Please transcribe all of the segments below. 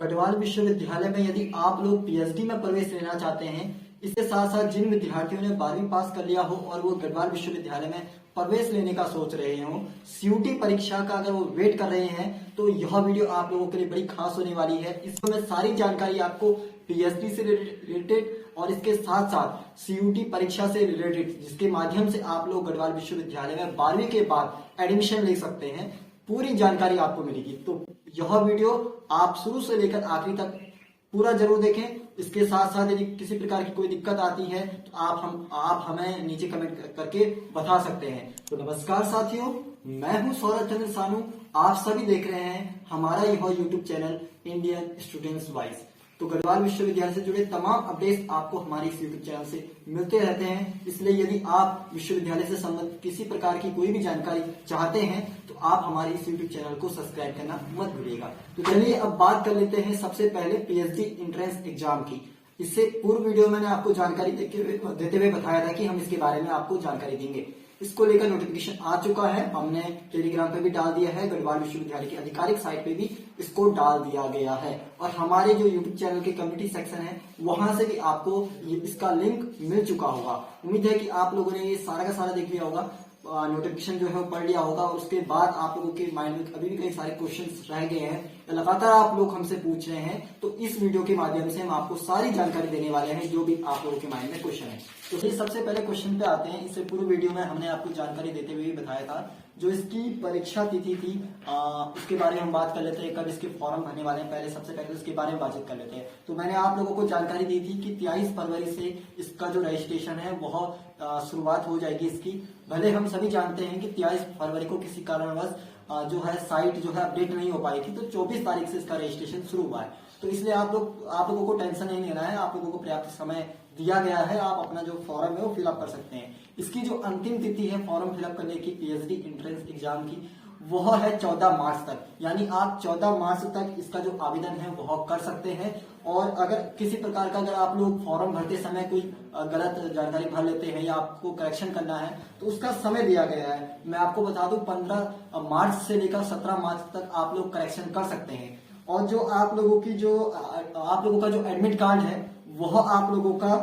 गढ़वाल विश्वविद्यालय में यदि आप लोग पीएचडी में प्रवेश लेना चाहते हैं, इसके साथ साथ जिन विद्यार्थियों ने 12वीं पास कर लिया हो और वो गढ़वाल विश्वविद्यालय में प्रवेश लेने का सोच रहे हो, सीयूटी परीक्षा का अगर वो वेट कर रहे हैं, तो यह वीडियो आप लोगों के लिए बड़ी खास होने वाली है। इसमें मैं सारी जानकारी आपको पीएचडी से रिलेटेड और इसके साथ साथ सीयूटी परीक्षा से रिलेटेड, जिसके माध्यम से आप लोग गढ़वाल विश्वविद्यालय में 12वीं के बाद एडमिशन ले सकते हैं, पूरी जानकारी आपको मिलेगी। तो यह वीडियो आप शुरू से लेकर आखिरी तक पूरा जरूर देखें। इसके साथ साथ यदि किसी प्रकार की कोई दिक्कत आती है तो आप हमें नीचे कमेंट करके बता सकते हैं। तो नमस्कार साथियों, मैं हूं सौरभ चंद्र सानू। आप सभी देख रहे हैं हमारा यह YouTube channel Indian students voice. तो गढ़वाल विश्वविद्यालय से जुड़े तमाम अपडेट्स आपको हमारे इस यूट्यूब चैनल से मिलते रहते हैं। इसलिए यदि आप विश्वविद्यालय से संबंधित किसी प्रकार की कोई भी जानकारी चाहते हैं तो आप हमारे इस यूट्यूब चैनल को सब्सक्राइब करना मत भूलिएगा। तो चलिए अब बात कर लेते हैं सबसे पहले पीएचडी एंट्रेंस एग्जाम की। इससे पूर्व वीडियो मैंने आपको जानकारी देते हुए बताया था कि हम इसके बारे में आपको जानकारी देंगे। इसको लेकर नोटिफिकेशन आ चुका है, हमने टेलीग्राम पे भी डाल दिया है, गढ़वाल विश्वविद्यालय की आधिकारिक साइट पे भी इसको डाल दिया गया है और हमारे जो यूट्यूब चैनल के कम्युनिटी सेक्शन है वहां से भी आपको इसका लिंक मिल चुका होगा। उम्मीद है कि आप लोगों ने ये सारा का सारा देख लिया होगा, नोटिफिकेशन जो है वो पढ़ लिया होगा। उसके बाद आप लोगों के माइंड में अभी भी कई सारे क्वेश्चंस रह गए हैं, लगातार आप लोग हमसे पूछ रहे हैं, तो इस वीडियो के माध्यम से हम आपको सारी जानकारी देने वाले हैं जो भी आप लोगों के माइंड में क्वेश्चन है। तो ये सबसे पहले क्वेश्चन पे आते हैं। इससे पूर्व वीडियो में हमने आपको जानकारी देते हुए बताया था जो इसकी परीक्षा तिथि थी, उसके बारे में हम बात कर लेते हैं, कब इसके फॉर्म भरने वाले हैं। पहले सबसे पहले उसके बारे में बातचीत कर लेते हैं। तो मैंने आप लोगों को जानकारी दी थी कि 23 फरवरी से इसका जो रजिस्ट्रेशन है वह शुरुआत हो जाएगी इसकी। भले हम सभी जानते हैं कि 23 फरवरी को किसी कारणवश जो है साइट जो है अपडेट नहीं हो पाई थी, तो 24 तारीख से इसका रजिस्ट्रेशन शुरू हुआ है। तो इसलिए आप लोगों को टेंशन नहीं लेना है, आप लोगों को पर्याप्त समय दिया गया है, आप अपना जो फॉर्म है वो फिलअप कर सकते हैं। इसकी जो अंतिम तिथि है फॉर्म फिलअप करने की पीएचडी एंट्रेंस एग्जाम की, वह है 14 मार्च तक। यानी आप 14 मार्च तक इसका जो आवेदन है वह कर सकते हैं। और अगर किसी प्रकार का अगर आप लोग फॉर्म भरते समय कोई गलत जानकारी भर लेते हैं या आपको करेक्शन करना है तो उसका समय दिया गया है। मैं आपको बता दूं 15 मार्च से लेकर 17 मार्च तक आप लोग करेक्शन कर सकते हैं। और जो आप लोगों का जो एडमिट कार्ड है वह आप लोगों का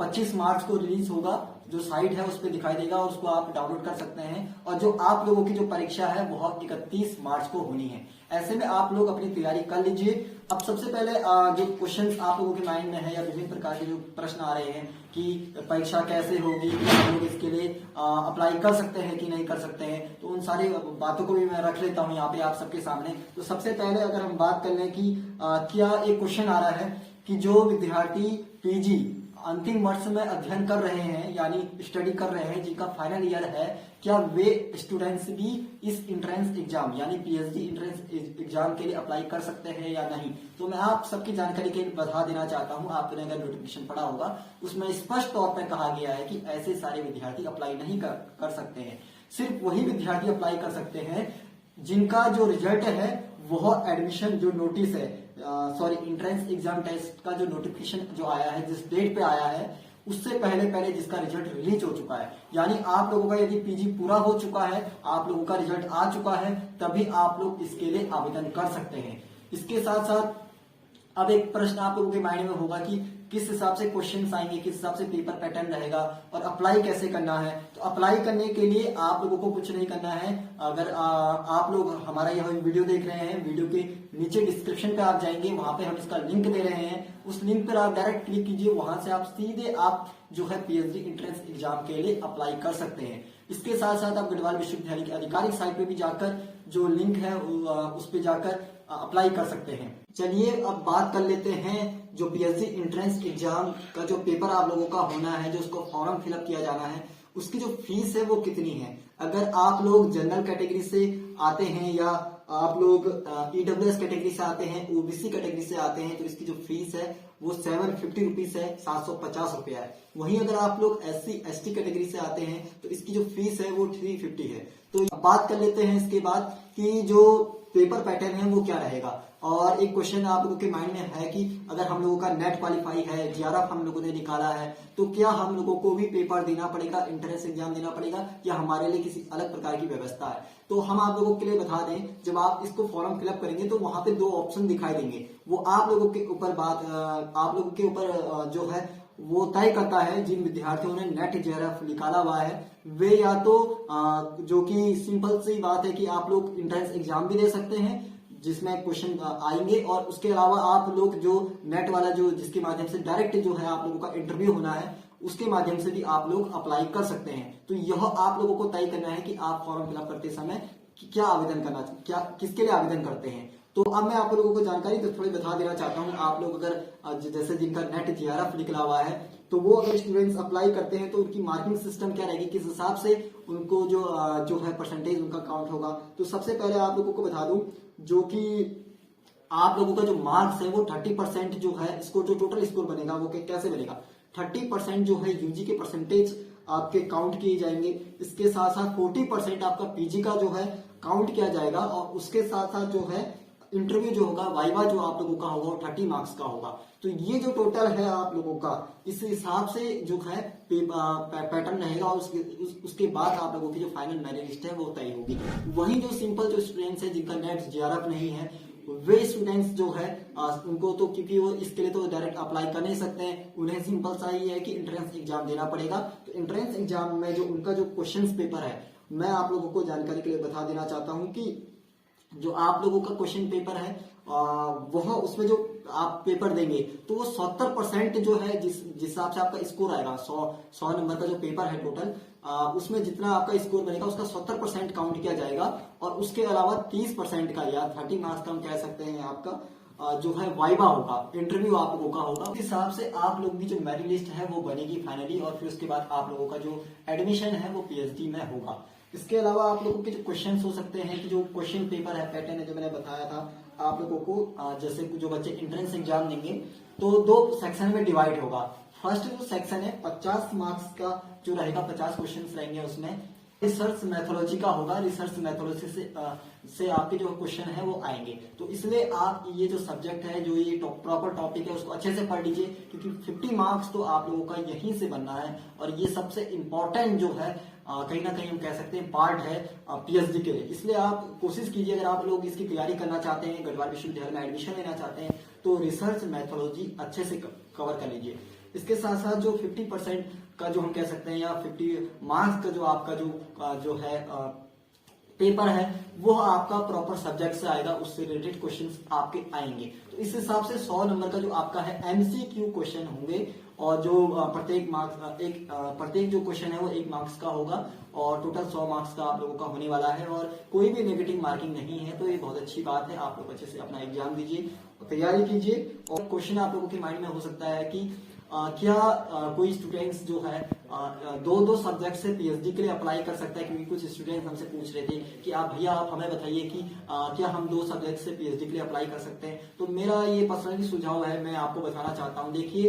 25 मार्च को रिलीज होगा। जो साइट है उस पर दिखाई देगा और उसको आप डाउनलोड कर सकते हैं। और जो आप लोगों की जो परीक्षा है वह 31 मार्च को होनी है। ऐसे में आप लोग अपनी तैयारी कर लीजिए। अब सबसे पहले जो क्वेश्चंस आप लोगों के माइंड में है या विभिन्न प्रकार के जो प्रश्न आ रहे हैं कि परीक्षा कैसे होगी, हम लोग इसके लिए अप्लाई कर सकते हैं कि नहीं कर सकते हैं, तो उन सारी बातों को भी मैं रख लेता हूँ यहाँ पे आप सबके सामने। तो सबसे पहले अगर हम बात कर लें कि क्या एक क्वेश्चन आ रहा है कि जो विद्यार्थी पीजी अंतिम वर्ष में अध्ययन कर रहे हैं यानी स्टडी कर रहे हैं, जिनका फाइनल ईयर है, क्या वे स्टूडेंट्स भी इस एंट्रेंस एग्जाम यानी पीएचडी एंट्रेंस एग्जाम के लिए अप्लाई कर सकते हैं या नहीं। तो मैं आप सबकी जानकारी के लिए बता देना चाहता हूं, आपने अगर नोटिफिकेशन पढ़ा होगा उसमें स्पष्ट तौर पर कहा गया है कि ऐसे सारे विद्यार्थी अप्लाई नहीं कर सकते हैं। सिर्फ वही विद्यार्थी अप्लाई कर सकते हैं जिनका जो रिजल्ट है वह एडमिशन जो नोटिस है, एंट्रेंस एग्जाम टेस्ट का जो नोटिफिकेशन जो आया है, जिस डेट पे आया है उससे पहले जिसका रिजल्ट रिलीज हो चुका है। यानी आप लोगों का यदि पीजी पूरा हो चुका है, आप लोगों का रिजल्ट आ चुका है, तभी आप लोग इसके लिए आवेदन कर सकते हैं। इसके साथ साथ अब एक प्रश्न आप लोगों के माइंड में होगा कि किस हिसाब से क्वेश्चंस आएंगे, किस हिसाब से पेपर पैटर्न रहेगा और अप्लाई कैसे करना है। तो अप्लाई करने के लिए आप लोगों को कुछ नहीं करना है। अगर आप लोग हमारा यह वीडियो देख रहे हैं, वीडियो के नीचे डिस्क्रिप्शन पे आप जाएंगे, वहां पे हम इसका लिंक दे रहे हैं, उस लिंक पर आप डायरेक्ट क्लिक कीजिए, वहां से आप सीधे आप जो है पीएचडी एंट्रेंस एग्जाम के लिए अप्लाई कर सकते हैं। इसके साथ साथ आप गढ़वाल विश्वविद्यालय की आधिकारिक साइट पे भी जाकर जो लिंक है उस पे जाकर अप्लाई कर सकते हैं। चलिए अब बात कर लेते हैं जो पीएचडी एंट्रेंस एग्जाम का जो पेपर आप लोगों का होना है, जो उसको फॉर्म फिलअप किया जाना है, उसकी जो फीस है वो कितनी है। अगर आप लोग जनरल कैटेगरी से आते हैं या आप लोग ईडब्ल्यूएस कैटेगरी से आते हैं, ओबीसी कैटेगरी से आते हैं, तो इसकी जो फीस है वो 750 रुपीज है, 750 रुपया है। वहीं अगर आप लोग एससी एसटी कैटेगरी से आते हैं तो इसकी जो फीस है वो 350 है। तो बात कर लेते हैं इसके बाद कि जो पेपर पैटर्न है वो क्या रहेगा। और एक क्वेश्चन आप लोगों के माइंड में है कि अगर हम लोगों का नेट क्वालिफाई है, जीआरएफ हम लोगों ने निकाला है, तो क्या हम लोगों को भी पेपर देना पड़ेगा, एंट्रेंस एग्जाम देना पड़ेगा, या हमारे लिए किसी अलग प्रकार की व्यवस्था है। तो हम आप लोगों के लिए बता दें, जब आप इसको फॉर्म फिलअप करेंगे तो वहां पे 2 ऑप्शन दिखाई देंगे। वो आप लोगों के ऊपर आप लोगों के ऊपर जो है वो तय करता है। जिन विद्यार्थियों ने नेट जेआरएफ निकाला हुआ है वे या तो जो कि सिंपल सी बात है कि आप लोग एंट्रेंस एग्जाम भी दे सकते हैं जिसमें क्वेश्चन आएंगे, और उसके अलावा आप लोग जो नेट वाला जो जिसके माध्यम से डायरेक्ट जो है आप लोगों का इंटरव्यू होना है उसके माध्यम से भी आप लोग अप्लाई कर सकते हैं। तो यह आप लोगों को तय करना है कि आप फॉर्म फिलअप करते समय क्या आवेदन करना, क्या किसके लिए आवेदन करते हैं। तो अब मैं आप लोगों को जानकारी तो थोड़ी बता देना चाहता हूँ। आप लोग अगर जैसे जिनका नेट जीआरएफ निकला हुआ है तो वो अगर स्टूडेंट्स अप्लाई करते हैं तो उनकी मार्किंग सिस्टम क्या रहेगी, किस हिसाब से उनको जो है परसेंटेज उनका काउंट होगा। तो सबसे पहले आप लोगों को बता दूं जो कि आप लोगों का जो मार्क्स है वो 30% जो है स्कोर, जो टोटल स्कोर बनेगा वो कैसे बनेगा, 30% जो है यूजी के परसेंटेज आपके काउंट किए जाएंगे। इसके साथ साथ 40% आपका पीजी का जो है काउंट किया जाएगा, और उसके साथ साथ जो है इंटरव्यू जो होगा, वाइवा जो आप लोगों का होगा वो 30 मार्क्स का होगा। तो ये जो टोटल है आप लोगों का, इस हिसाब से जो है पैटर्न रहेगा, और उसके बाद आप लोगों की जो फाइनल मेरिट लिस्ट है वो तय होगी। वहीं जो सिंपल जो स्टूडेंट्स है जिनका नेट जीआरएफ नहीं है, वे स्टूडेंट्स जो है उनको तो क्योंकि वो इसके लिए तो डायरेक्ट अप्लाई कर नहीं सकते हैं, उन्हें सिंपल सा ही है कि एंट्रेंस एग्जाम देना पड़ेगा। तो एंट्रेंस एग्जाम में जो उनका जो क्वेश्चन पेपर है, मैं आप लोगों को जानकारी के लिए बता देना चाहता हूँ कि जो आप लोगों का क्वेश्चन पेपर है वह उसमें जो आप पेपर देंगे तो वो 70% जो है जिस हिसाब से आपका स्कोर आएगा, 100 नंबर का जो पेपर है टोटल, उसमें जितना आपका स्कोर बनेगा उसका 70% काउंट किया जाएगा, और उसके अलावा 30% का या 30 मार्क्स का हम कह सकते हैं आपका जो है वाइवा होगा, इंटरव्यू आप लोगों का होगा। उस हिसाब से आप लोगों की जो मेरिट लिस्ट है वो बनेगी फाइनली, और फिर उसके बाद आप लोगों का जो एडमिशन है वो पीएचडी में होगा। इसके अलावा आप लोगों के जो क्वेश्चंस हो सकते हैं कि जो क्वेश्चन पेपर है, पैटर्न है जो मैंने बताया था आप लोगों को, जैसे जो बच्चे एंट्रेंस एग्जाम देंगे तो 2 सेक्शन में डिवाइड होगा। फर्स्ट जो सेक्शन है 50 मार्क्स का जो रहेगा, 50 क्वेश्चन रहेंगे, उसमें रिसर्च मैथोलॉजी का होगा। रिसर्च मैथोलॉजी से आपके जो क्वेश्चन है वो आएंगे। तो इसलिए आप ये जो सब्जेक्ट है, जो ये प्रॉपर टॉपिक है उसको अच्छे से पढ़ लीजिए, क्योंकि 50 मार्क्स तो आप लोगों का यहीं से बनना है, और ये सबसे इंपॉर्टेंट जो है कहीं ना कहीं हम कह सकते हैं पार्ट है पीएचडी के लिए। इसलिए आप कोशिश कीजिए, अगर आप लोग इसकी तैयारी करना चाहते हैं, गढ़वाल विश्वविद्यालय में एडमिशन लेना चाहते हैं, तो रिसर्च मैथोलॉजी अच्छे से कवर कर लीजिए। इसके साथ साथ जो 50% का जो हम कह सकते हैं, या 50 मार्क्स का जो आपका जो है पेपर है वो आपका प्रॉपर सब्जेक्ट से आएगा, उससे रिलेटेड क्वेश्चंस आपके आएंगे। तो इस हिसाब से 100 नंबर का जो आपका है एमसीक्यू क्वेश्चन होंगे, और जो प्रत्येक जो क्वेश्चन है वो 1 मार्क्स का होगा, और टोटल 100 मार्क्स का आप लोगों का होने वाला है, और कोई भी नेगेटिव मार्किंग नहीं है। तो ये बहुत अच्छी बात है, आप लोग अच्छे से अपना एग्जाम दीजिए, तैयारी कीजिए। और क्वेश्चन आप लोगों के माइंड में हो सकता है कि क्या कोई स्टूडेंट्स जो है 2 सब्जेक्ट से पीएचडी के लिए अप्लाई कर सकता है, क्योंकि कुछ स्टूडेंट्स हमसे पूछ रहे थे कि आप भैया आप हमें बताइए कि क्या हम 2 सब्जेक्ट से पीएचडी के लिए अप्लाई कर सकते हैं। तो मेरा ये पर्सनली सुझाव है, मैं आपको बताना चाहता हूँ। देखिए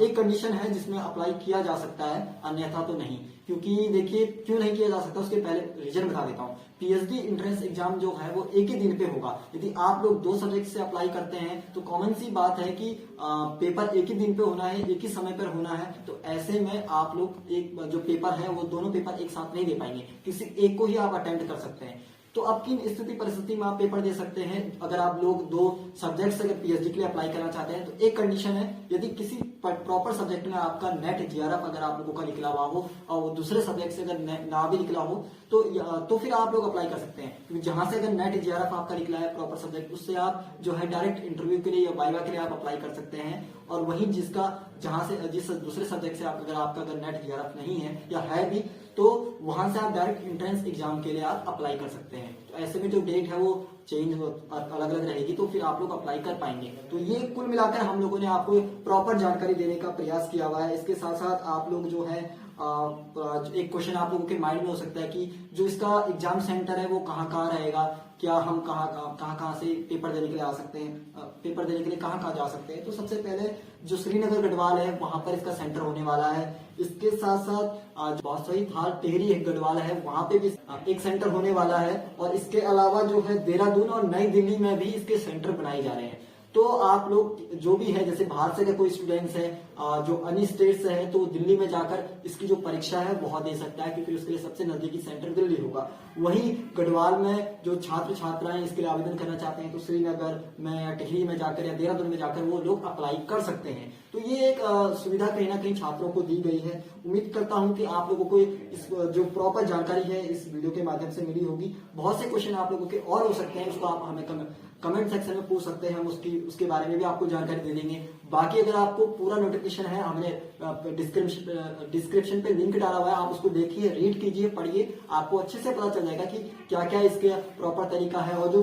एक कंडीशन है जिसमें अप्लाई किया जा सकता है, अन्यथा तो नहीं। क्योंकि देखिए क्यों नहीं किया जा सकता उसके पहले रीजन बता देता हूँ। पीएचडी एंट्रेंस एग्जाम जो है वो एक ही दिन पे होगा। यदि आप लोग 2 सब्जेक्ट से अप्लाई करते हैं तो कॉमन सी बात है कि पेपर एक ही दिन पे होना है, एक ही समय पर होना है। तो ऐसे में आप लोग एक जो पेपर है वो दोनों पेपर एक साथ नहीं दे पाएंगे, किसी एक को ही आप अटेम्प्ट कर सकते हैं। तो अब किन स्थिति परिस्थिति में आप पेपर दे सकते हैं, अगर आप लोग 2 सब्जेक्ट से अगर पीएचडी के लिए अप्लाई करना चाहते हैं, तो एक कंडीशन है, यदि किसी प्रॉपर सब्जेक्ट में आपका नेट जीआरएफ अगर आप लोगों का निकला हुआ हो और वो दूसरे सब्जेक्ट से अगर ना भी निकला हो तो फिर आप लोग अप्लाई कर सकते हैं। क्योंकि जहां से अगर नेट जीआरएफ आपका निकला है प्रॉपर सब्जेक्ट, उससे आप जो है डायरेक्ट इंटरव्यू के लिए या वाइवा के लिए आप अप्लाई कर सकते हैं। और वहीं जिस दूसरे सब्जेक्ट से आपका अगर नेट जीआरएफ नहीं है या है भी, तो वहां से आप डायरेक्ट एंट्रेंस एग्जाम के लिए आप अप्लाई कर सकते हैं। तो ऐसे में जो डेट है वो चेंज अलग अलग रहेगी, तो फिर आप लोग अप्लाई कर पाएंगे। तो ये कुल मिलाकर हम लोगों ने आपको प्रॉपर जानकारी देने का प्रयास किया हुआ है। इसके साथ साथ आप लोग जो है एक क्वेश्चन आप लोगों के माइंड में हो सकता है कि जो इसका एग्जाम सेंटर है वो कहाँ रहेगा, क्या हम कहाँ से पेपर देने के लिए आ सकते हैं, पेपर देने के लिए कहाँ जा सकते हैं। तो सबसे पहले जो श्रीनगर गढ़वाल है वहां पर इसका सेंटर होने वाला है। इसके साथ साथ आज बासई थाल टेहरी गढ़वाल है वहां पे भी एक सेंटर होने वाला है। और इसके अलावा जो है देहरादून और नई दिल्ली में भी इसके सेंटर बनाए जा रहे हैं। तो आप लोग जो भी है, जैसे बाहर से अगर कोई स्टूडेंट्स है जो अन्य स्टेट से है, तो दिल्ली में जाकर इसकी जो परीक्षा है वह दे सकता है, क्योंकि उसके लिए सबसे नजदीकी सेंटर दिल्ली होगा। वहीं गढ़वाल में जो छात्र छात्राएं इसके लिए आवेदन करना चाहते हैं तो श्रीनगर में या टिहरी में जाकर या देहरादून में जाकर वो लोग अप्लाई कर सकते हैं। तो ये एक सुविधा कहीं ना कहीं छात्रों को दी गई है। उम्मीद करता हूं कि आप लोगों को इस जो प्रॉपर जानकारी है इस वीडियो के माध्यम से मिली होगी। बहुत से क्वेश्चन आप लोगों के और हो सकते हैं, उसको आप हमें कमेंट सेक्शन में पूछ सकते हैं, हम उसके बारे में भी आपको जानकारी दे देंगे। बाकी अगर आपको पूरा नोटिफिकेशन है, हमने डिस्क्रिप्शन पे लिंक डाला हुआ है, आप उसको देखिए, रीड कीजिए, पढ़िए, आपको अच्छे से पता चल जाएगा कि क्या क्या इसके प्रॉपर तरीका है। और जो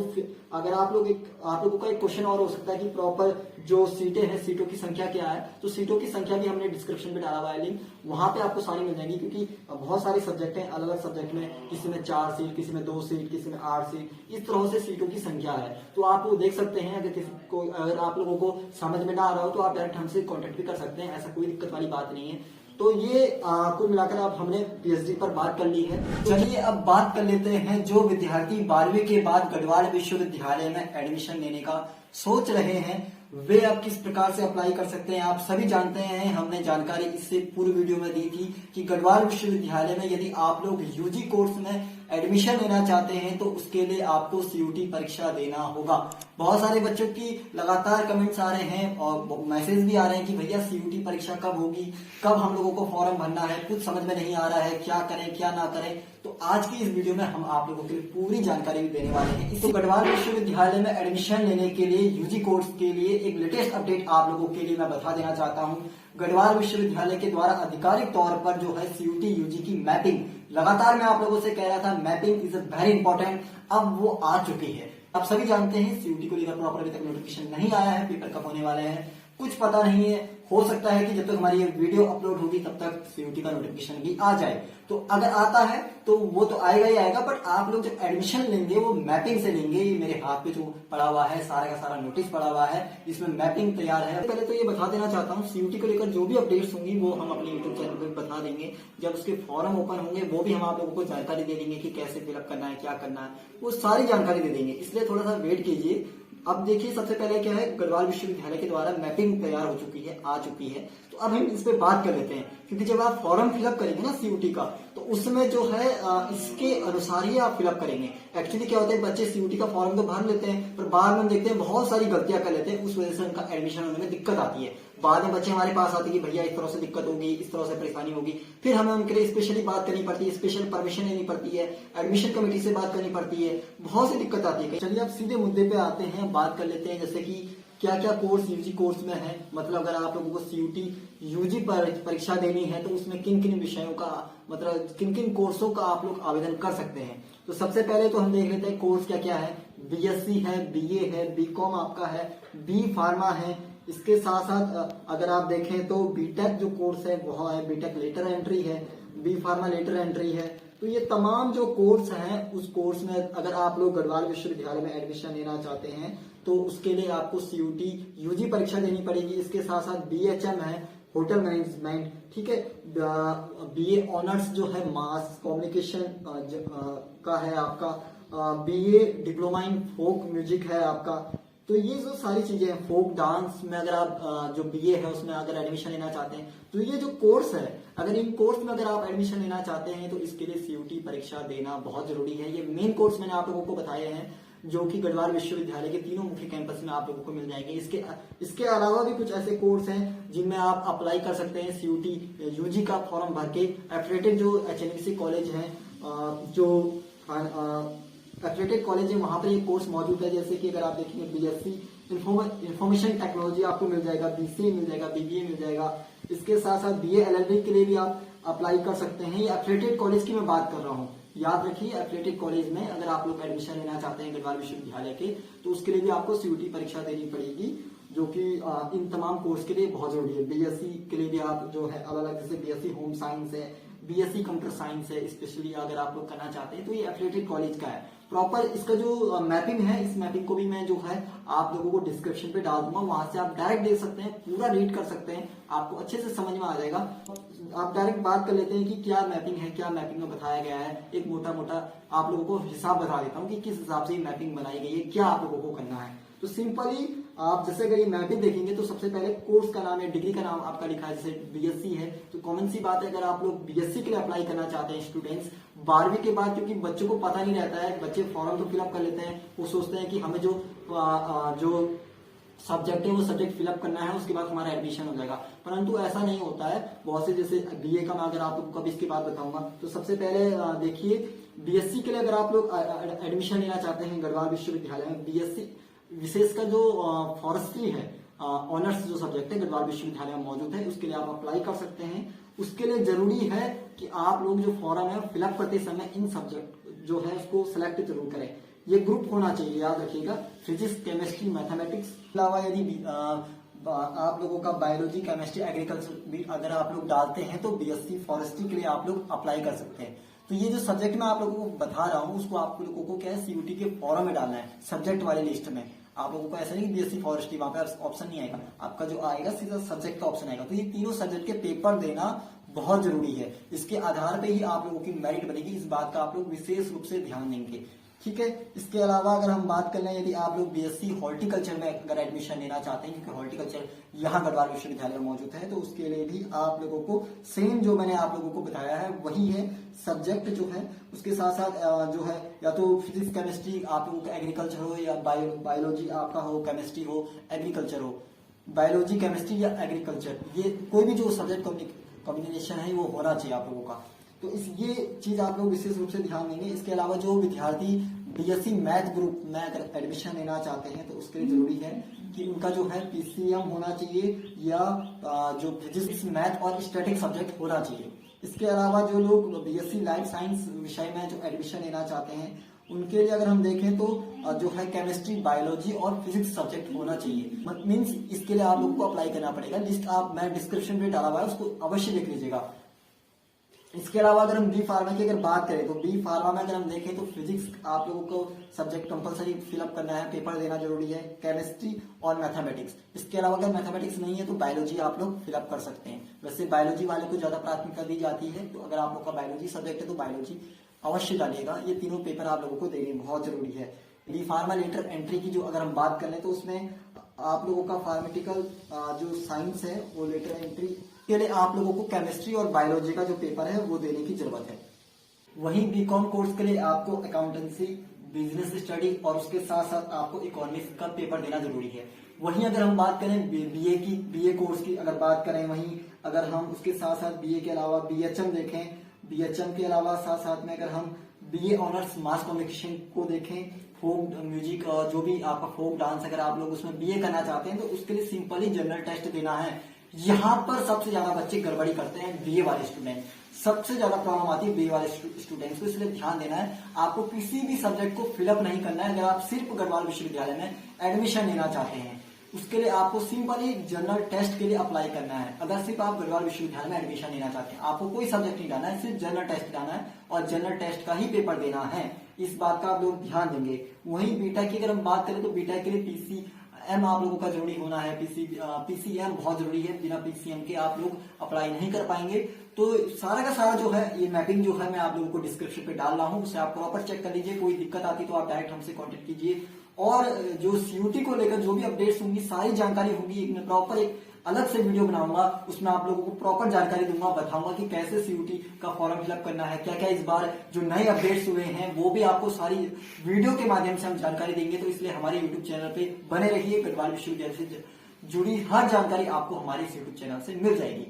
अगर आप लोगों का एक क्वेश्चन और हो सकता है कि प्रॉपर जो सीटें हैं, सीटों की संख्या क्या है, तो सीटों की संख्या भी हमने डिस्क्रिप्शन में डाला हुआ है लिंक, वहां पे आपको सारी मिल जाएगी। क्योंकि बहुत सारे सब्जेक्ट हैं, अलग अलग सब्जेक्ट में किसी में 4 सीट, किसी में 2 सीट, किसी में 8 सीट, इस तरह से सीटों की संख्या है। तो आप वो देख सकते हैं। अगर आप लोगों को समझ में ना आ रहा हो तो आप डायरेक्ट हमसे कांटेक्ट भी कर सकते हैं, ऐसा कोई दिक्कत वाली बात नहीं है। तो ये कुल मिलाकर अब हमने पीएचडी पर बात कर ली है। चलिए अब बात कर लेते हैं जो विद्यार्थी 12वीं के बाद गढ़वाल विश्वविद्यालय में एडमिशन लेने का सोच रहे हैं वे अब किस प्रकार से अप्लाई कर सकते हैं। आप सभी जानते हैं, हमने जानकारी इससे पूर्व वीडियो में दी थी कि गढ़वाल विश्वविद्यालय में यदि आप लोग यूजी कोर्स में एडमिशन लेना चाहते हैं तो उसके लिए आपको सीयूटी परीक्षा देना होगा। बहुत सारे बच्चों की लगातार कमेंट्स आ रहे हैं और मैसेज भी आ रहे हैं कि भैया सीयूटी परीक्षा कब होगी, कब हम लोगों को फॉर्म भरना है, कुछ समझ में नहीं आ रहा है, क्या करें क्या ना करें। तो आज की इस वीडियो में हम आप लोगों के लिए पूरी जानकारी भी देने वाले हैं। तो गढ़वाल विश्वविद्यालय में एडमिशन लेने के लिए यूजी कोर्स के लिए एक लेटेस्ट अपडेट आप लोगों के लिए मैं बता देना चाहता हूं। गढ़वाल विश्वविद्यालय के द्वारा आधिकारिक तौर पर जो है सीयूटी यूजी की मैपिंग, लगातार मैं आप लोगों से कह रहा था मैपिंग इज वेरी इंपॉर्टेंट, अब वो आ चुकी है। आप सभी जानते हैं सीयूटी को लेकर प्रॉपर अभी तक नोटिफिकेशन नहीं आया है, पेपर कब होने वाले हैं कुछ पता नहीं है। हो सकता है कि जब तक हमारी ये वीडियो अपलोड होगी तब तक सीयूटी का नोटिफिकेशन भी आ जाए। तो अगर आता है तो वो तो आएगा ही आएगा, बट आप लोग जब एडमिशन लेंगे वो मैपिंग से लेंगे। ये मेरे हाथ पे जो पड़ा हुआ है सारा का सारा नोटिस पड़ा हुआ है, इसमें मैपिंग तैयार है। पहले तो ये बता देना चाहता हूँ सीयूटी को लेकर जो भी अपडेट्स होंगी वो हम अपने यूट्यूब चैनल पर बता देंगे। जब उसके फॉर्म ओपन होंगे वो भी हम आप लोगों को जानकारी दे देंगे कि कैसे फिलअप करना है, क्या करना है, वो सारी जानकारी दे देंगे। इसलिए थोड़ा सा वेट कीजिए। अब देखिए सबसे पहले क्या है, गढ़वाल विश्वविद्यालय के द्वारा मैपिंग तैयार हो चुकी है, आ चुकी है। तो अब हम इस पे बात कर लेते हैं, क्योंकि जब आप फॉर्म फिलअप करेंगे ना सीयूटी का, तो उसमें जो है इसके अनुसार ही आप फिलअप करेंगे। एक्चुअली क्या होता है, बच्चे सीयूटी का फॉर्म तो भर लेते हैं पर बाद में देखते हैं बहुत सारी गलतियां कर लेते हैं, उस वजह से उनका एडमिशन होने में दिक्कत आती है। बाद में बच्चे हमारे पास आते हैं कि भैया इस तरह से दिक्कत होगी, इस तरह से परेशानी होगी, फिर हमें उनके लिए स्पेशली बात करनी पड़ती है, स्पेशल परमिशन लेनी पड़ती है, एडमिशन कमेटी से बात करनी पड़ती है, बहुत सी दिक्कत आती है। चलिए अब सीधे मुद्दे पे आते हैं, बात कर लेते हैं जैसे कि क्या क्या कोर्स यूजी कोर्स में है। मतलब अगर आप लोगों को सीयूटी यूजी परीक्षा देनी है तो उसमें किन किन विषयों का, मतलब किन किन कोर्सों का आप लोग आवेदन कर सकते हैं। तो सबसे पहले तो हम देख लेते हैं कोर्स क्या क्या है। बीएससी है, बीए है, बीकॉम आपका है, बी फार्मा है। इसके साथ साथ अगर आप देखें तो बीटेक जो कोर्स है वो है, बीटेक लेटर एंट्री है, बी फार्मा लेटर एंट्री है। तो ये तमाम जो कोर्स हैं उस कोर्स में अगर आप लोग गढ़वाल विश्वविद्यालय में एडमिशन लेना चाहते हैं तो उसके लिए आपको सीयूटी यूजी परीक्षा देनी पड़ेगी। इसके साथ साथ बीएचएम है, होटल मैनेजमेंट, ठीक है, बीए ऑनर्स जो है मास कम्युनिकेशन का है आपका, BA diploma in folk music है आपका। तो ये जो सारी चीजें हैं, फोक डांस में अगर आप जो बीए है उसमें अगर एडमिशन लेना चाहते हैं तो ये जो कोर्स है, अगर इन कोर्स में अगर आप एडमिशन लेना चाहते हैं तो इसके लिए सीयूटी परीक्षा देना बहुत जरूरी है। ये मेन कोर्स मैंने आप लोगों को बताए हैं जो कि गढ़वाल विश्वविद्यालय के तीनों मुख्य कैंपस में आप लोगों को मिल जाएंगे। इसके अलावा भी कुछ ऐसे कोर्स हैं जिनमें आप अप्लाई कर सकते हैं सीयूटी यूजी का फॉर्म भर के। एफिलिएटेड जो एचएनबीसी कॉलेज है, जो एफिलिएटेड कॉलेज है, वहां पर ये कोर्स मौजूद है। जैसे कि अगर आप देखेंगे बीएससी इंफॉर्मेशन टेक्नोलॉजी आपको मिल जाएगा, बीसीए मिल जाएगा, बीबीए मिल जाएगा। इसके साथ साथ बीए एलएलबी के लिए भी आप अप्लाई कर सकते हैं। ये एफिलिएटेड कॉलेज की मैं बात कर रहा हूँ, याद रखिए। एफिलिएटेड कॉलेज में अगर आप लोग एडमिशन लेना चाहते हैं गढ़वाल विश्वविद्यालय के तो उसके लिए भी आपको सीयूटी परीक्षा देनी पड़ेगी, जो कि इन तमाम कोर्स के लिए बहुत जरूरी है। बीएससी के लिए भी आप जो है अलग अलग, जैसे बीएससी होम साइंस है, बीएससी कंप्यूटर साइंस है, स्पेशली अगर आप लोग करना चाहते हैं तो ये एफिलिएटेड कॉलेज का है। प्रॉपर इसका जो मैपिंग है, इस मैपिंग को भी मैं जो है आप लोगों को डिस्क्रिप्शन पे डाल दूंगा, वहां से आप डायरेक्ट देख सकते हैं, पूरा रीड कर सकते हैं, आपको अच्छे से समझ में आ जाएगा। आप डायरेक्ट बात कर लेते हैं कि क्या मैपिंग है, क्या मैपिंग में बताया गया है। एक मोटा मोटा आप लोगों को हिसाब बता देता हूँ कि किस हिसाब से ये मैपिंग बनाई गई है, क्या आप लोगों को करना है। तो सिंपली आप जैसे अगर ये मैपिंग देखेंगे तो सबसे पहले कोर्स का नाम है, डिग्री का नाम आपका लिखा है, जैसे बीएससी है तो कॉमन सी बात है, अगर आप लोग बीएससी के लिए अप्लाई करना चाहते हैं स्टूडेंट्स 12वीं के बाद, क्योंकि बच्चों को पता नहीं रहता है, बच्चे फॉर्म तो फिलअप कर लेते हैं, वो सोचते हैं कि हमें जो सब्जेक्ट है वो सब्जेक्ट फिलअप करना है, उसके बाद हमारा एडमिशन हो जाएगा, परंतु ऐसा नहीं होता है। बहुत से जैसे बीए का मैं अगर आप लोगों को अभी इसके बाद बताऊंगा, तो सबसे पहले देखिए बीएससी के लिए अगर आप लोग एडमिशन लेना चाहते हैं गढ़वाल विश्वविद्यालय में, बीएससी विशेषकर जो फॉरेस्ट्री है ऑनर्स जो सब्जेक्ट है गढ़वाल विश्वविद्यालय में मौजूद है, उसके लिए आप अप्लाई कर सकते हैं। उसके लिए जरूरी है कि आप लोग जो फॉर्म है फिलअप करते समय इन सब्जेक्ट जो है उसको सिलेक्ट जरूर करें। ये ग्रुप होना चाहिए, याद रखिएगा, फिजिक्स, केमिस्ट्री, मैथमेटिक्स के अलावा यदि आप लोगों का बायोलॉजी, केमिस्ट्री, एग्रीकल्चर भी अगर आप लोग डालते हैं तो बीएससी फॉरेस्ट्री के लिए आप लोग अप्लाई कर सकते हैं। तो ये जो सब्जेक्ट मैं आप लोगों को बता रहा हूँ उसको आप लोगों को क्या है सीयूटी के फॉर्म में डालना है, सब्जेक्ट वाले लिस्ट में। आप लोगों को ऐसा नहीं बीएससी फॉरेस्ट्री वहां पे ऑप्शन नहीं आएगा, आपका जो आएगा सीधा सब्जेक्ट का ऑप्शन आएगा। तो ये तीनों सब्जेक्ट के पेपर देना बहुत जरूरी है, इसके आधार पे ही आप लोगों की मेरिट बनेगी, इस बात का आप लोग विशेष रूप से ध्यान देंगे, ठीक है। इसके अलावा अगर हम बात कर लें, यदि आप लोग बीएससी हॉर्टिकल्चर में अगर एडमिशन लेना चाहते हैं, क्योंकि हॉर्टिकल्चर यहाँ गढ़वाल विश्वविद्यालय में मौजूद है, तो उसके लिए भी आप लोगों को सेम जो मैंने आप लोगों को बताया है वही है सब्जेक्ट जो है। उसके साथ साथ जो है या तो फिजिक्स, केमिस्ट्री आप लोगों का, एग्रीकल्चर हो या बायोलॉजी आपका हो, केमिस्ट्री हो, एग्रीकल्चर हो, बायोलॉजी, केमिस्ट्री या एग्रीकल्चर, ये कोई भी जो सब्जेक्ट कॉम्बिनेशन है वो होना चाहिए आप लोगों का। तो ये चीज आप लोग विशेष रूप से ध्यान देंगे। इसके अलावा जो विद्यार्थी बीएससी मैथ ग्रुप में अगर एडमिशन लेना चाहते हैं तो उसके लिए जरूरी है कि उनका जो है पीसीएम होना चाहिए या जो फिजिक्स, मैथ और स्टैटिक सब्जेक्ट होना चाहिए। इसके अलावा जो लोग बीएससी लाइफ साइंस विषय में जो एडमिशन लेना चाहते हैं उनके लिए अगर हम देखें तो जो है केमिस्ट्री, बायोलॉजी और फिजिक्स सब्जेक्ट होना चाहिए। मीन्स इसके लिए आप लोगों को अप्लाई करना पड़ेगा। लिस्ट मैं डिस्क्रिप्शन में डाला हुआ है, उसको अवश्य देख लीजिएगा। इसके अलावा अगर हम बी फार्मा की अगर बात करें तो बी फार्मा में अगर हम देखें तो फिजिक्स आप लोगों को सब्जेक्ट कंपलसरी फिलअप करना है, पेपर देना जरूरी है, केमिस्ट्री और मैथमेटिक्स। इसके अलावा अगर मैथमेटिक्स नहीं है तो बायोलॉजी आप लोग फिलअप कर सकते हैं। वैसे बायोलॉजी वाले को ज्यादा प्राथमिकता दी जाती है, तो अगर आप लोग का बायोलॉजी सब्जेक्ट है तो बायोलॉजी अवश्य डालिएगा। ये तीनों पेपर आप लोगों को देने बहुत जरूरी है। बी फार्मा लेटर एंट्री की जो अगर हम बात कर लें तो उसमें आप लोगों का फार्मेटिकल जो साइंस है वो लेटर एंट्री के लिए आप लोगों को केमिस्ट्री और बायोलॉजी का जो पेपर है वो देने की जरूरत है। वहीं बीकॉम कोर्स के लिए आपको अकाउंटेंसी, बिजनेस स्टडी और उसके साथ साथ आपको इकोनॉमिक्स का पेपर देना जरूरी है। वहीं अगर हम बात करें बीए कोर्स की अगर बात करें, वहीं अगर हम उसके साथ साथ बीए के अलावा बीएचएम देखें, बीएचएम के अलावा साथ साथ में अगर हम बीए ऑनर्स मास कम्युनिकेशन को देखें, फोक म्यूजिक जो भी आपका फोक डांस अगर आप लोग उसमें बीए करना चाहते हैं तो उसके लिए सिंपली जनरल टेस्ट देना है। यहाँ पर सबसे ज्यादा बच्चे गड़बड़ी करते हैं बीए वाले स्टूडेंट, सबसे ज्यादा प्रॉब्लम आती है बीए वाले स्टूडेंट्स को, इसलिए ध्यान देना है। आपको किसी भी सब्जेक्ट को फिलअप नहीं करना है। अगर आप सिर्फ गढ़वाल विश्वविद्यालय में एडमिशन लेना चाहते हैं उसके लिए आपको सिंपली जनरल टेस्ट के लिए अप्लाई करना है। अगर सिर्फ आप गढ़वाल विश्वविद्यालय में एडमिशन लेना चाहते हैं, आपको कोई सब्जेक्ट नहीं डालना है, सिर्फ जनरल टेस्ट डालना है और जनरल टेस्ट का ही पेपर देना है। इस बात का आप लोग ध्यान देंगे। वहीं बीटेक की अगर हम बात करें तो बीटेक के लिए पीसीएम आप लोगों का जरूरी होना है। पीसीएम बहुत जरूरी है, बिना पीसीएम के आप लोग अप्लाई नहीं कर पाएंगे। तो सारा का सारा जो है ये मैपिंग जो है मैं आप लोगों को डिस्क्रिप्शन पे डाल रहा हूँ, उसे आप प्रॉपर चेक कर लीजिए। कोई दिक्कत आती तो आप डायरेक्ट हमसे कॉन्टेक्ट कीजिए। और जो सीयूटी को लेकर जो भी अपडेट्स होंगी, सारी जानकारी होगी, मैं प्रॉपर एक अलग से वीडियो बनाऊंगा, उसमें आप लोगों को प्रॉपर जानकारी दूंगा, बताऊंगा कि कैसे सीयूटी का फॉर्म फिलअप करना है, क्या क्या इस बार जो नए अपडेट्स हुए हैं वो भी आपको सारी वीडियो के माध्यम से हम जानकारी देंगे। तो इसलिए हमारे यूट्यूब चैनल पे बने रहिए। गढ़वाल विश्वविद्यालय से जुड़ी हर जानकारी आपको हमारे इस यूट्यूब चैनल से मिल जाएगी।